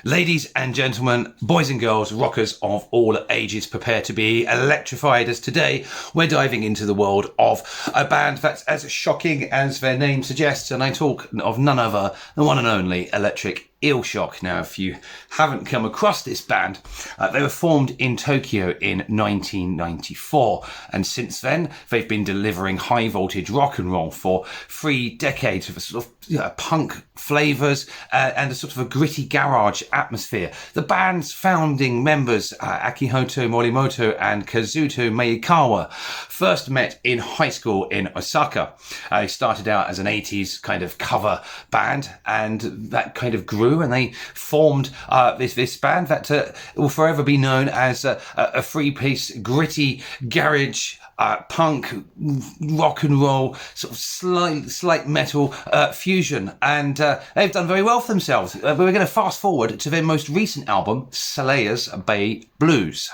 Ladies and gentlemen, boys and girls, rockers of all ages, prepare to be electrified, as today we're diving into the world of a band that's as shocking as their name suggests, and I talk of none other than one and only Electric Eel Shock. Now, if you haven't come across this band, they were formed in Tokyo in 1994, and since then they've been delivering high voltage rock and roll for 3 decades with a sort of punk flavours and a sort of a gritty garage atmosphere. The band's founding members, Akihito Morimoto and Kazuto Meikawa, first met in high school in Osaka. They started out as an 80s kind of cover band, and that kind of grew, and they formed this band that will forever be known as a 3-piece gritty garage punk rock and roll sort of slight metal fusion, and they've done very well for themselves. We're going to fast forward to their most recent album, Slayers Bay Blues.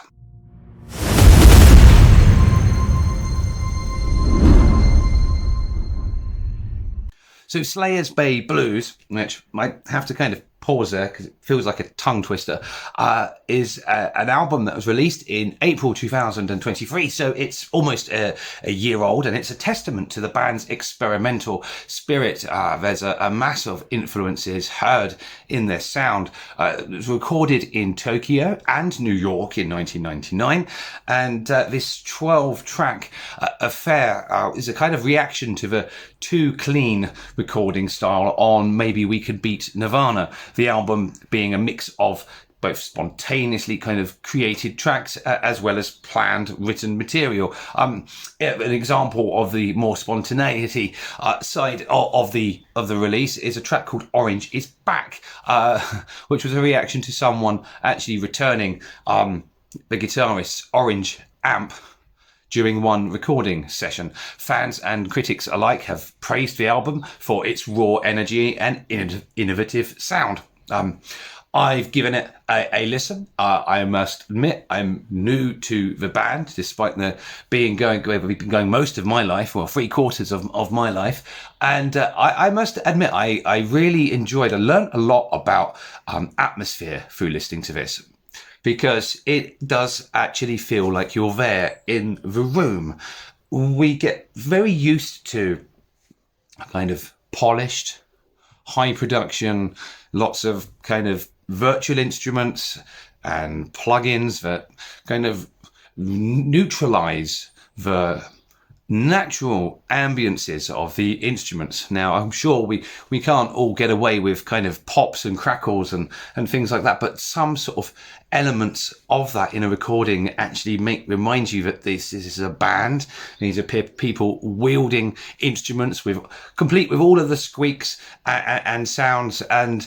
So Slayers Bay Blues, which might have to kind of pause there because it feels like a tongue twister, is an album that was released in April 2023. So it's almost a year old, and it's a testament to the band's experimental spirit. There's a mass of influences heard in their sound. It was recorded in Tokyo and New York in 1999. And this 12-track affair is a kind of reaction to the too clean recording style on Maybe We Could Beat Nirvana. The album being a mix of both spontaneously kind of created tracks as well as planned written material. An example of the more spontaneity side of the release is a track called Orange Is Back, which was a reaction to someone actually returning the guitarist's orange amp during one recording session. Fans and critics alike have praised the album for its raw energy and innovative sound. I've given it a listen. I must admit I'm new to the band, despite we've been going most of my life, well, 3/4 of my life. And I must admit I really enjoyed. I learned a lot about atmosphere through listening to this, because it does actually feel like you're there in the room. We get very used to a kind of polished, high production, lots of kind of virtual instruments and plugins that kind of neutralize the natural ambiences of the instruments. Now, I'm sure we can't all get away with kind of pops and crackles and things like that, but some sort of elements of that in a recording actually remind you that this is a band. These are people wielding instruments complete with all of the squeaks and sounds, and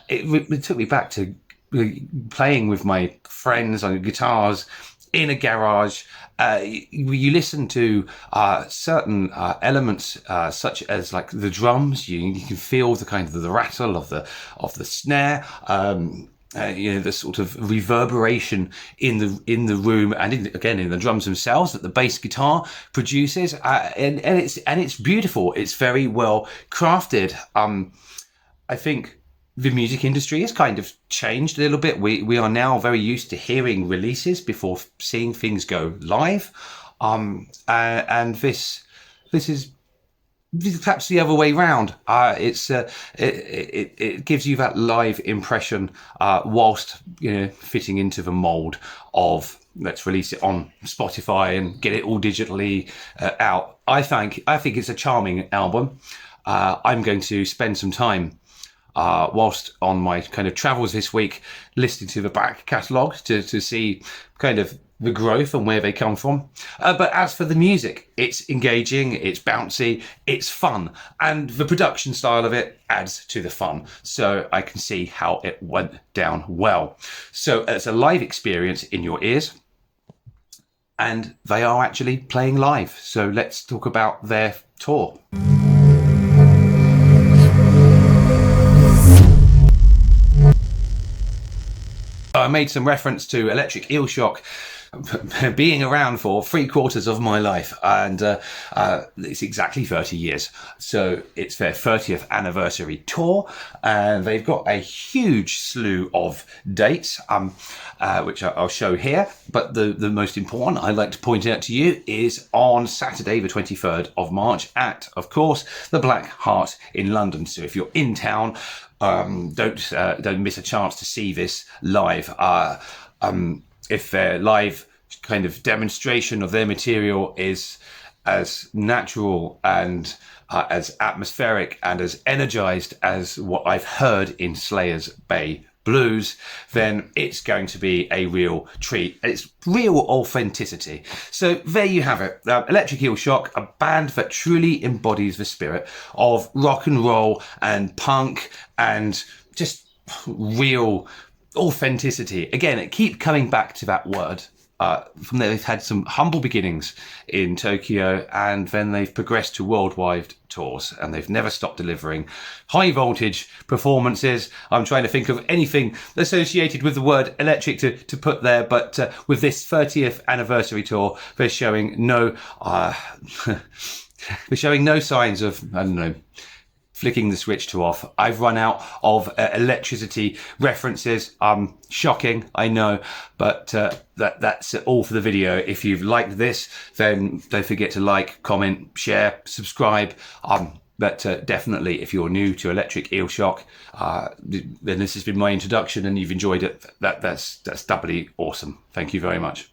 it took me back to playing with my friends on guitars in a garage. You listen to certain elements, such as like the drums. You can feel the kind of the rattle of the snare. The sort of reverberation in the room, and in the drums themselves that the bass guitar produces, and it's beautiful. It's very well crafted. I think the music industry has kind of changed a little bit. We are now very used to hearing releases before seeing things go live, and this is perhaps the other way round. It gives you that live impression whilst fitting into the mold of let's release it on Spotify and get it all digitally out. I think it's a charming album. I'm going to spend some time whilst on my kind of travels this week listening to the back catalogue to see kind of the growth and where they come from. But as for the music, it's engaging, it's bouncy, it's fun, and the production style of it adds to the fun. So I can see how it went down well. So it's a live experience in your ears, and they are actually playing live. So let's talk about their tour. I made some reference to Electric Eel Shock being around for 3/4 of my life, and it's exactly 30 years. So it's their 30th anniversary tour, and they've got a huge slew of dates, which I'll show here. But the most important I'd like to point out to you is on Saturday, the 23rd of March, at, of course, the Black Heart in London. So if you're in town, don't miss a chance to see this live. If their live kind of demonstration of their material is as natural and as atmospheric and as energized as what I've heard in Slayer's Bay Blues, then it's going to be a real treat. It's real authenticity. So there you have it. Electric Eel Shock, a band that truly embodies the spirit of rock and roll and punk and just real authenticity. Again, I keep coming back to that word. From there, they've had some humble beginnings in Tokyo, and then they've progressed to worldwide tours, and they've never stopped delivering high voltage performances. I'm trying to think of anything associated with the word electric to put there, but with this 30th anniversary tour, they're showing no signs of, I don't know, flicking the switch to off. I've run out of electricity references. Shocking, I know, but that's all for the video. If you've liked this, then don't forget to like, comment, share, subscribe. But definitely, if you're new to Electric Eel Shock, then this has been my introduction and you've enjoyed it. That's doubly awesome. Thank you very much.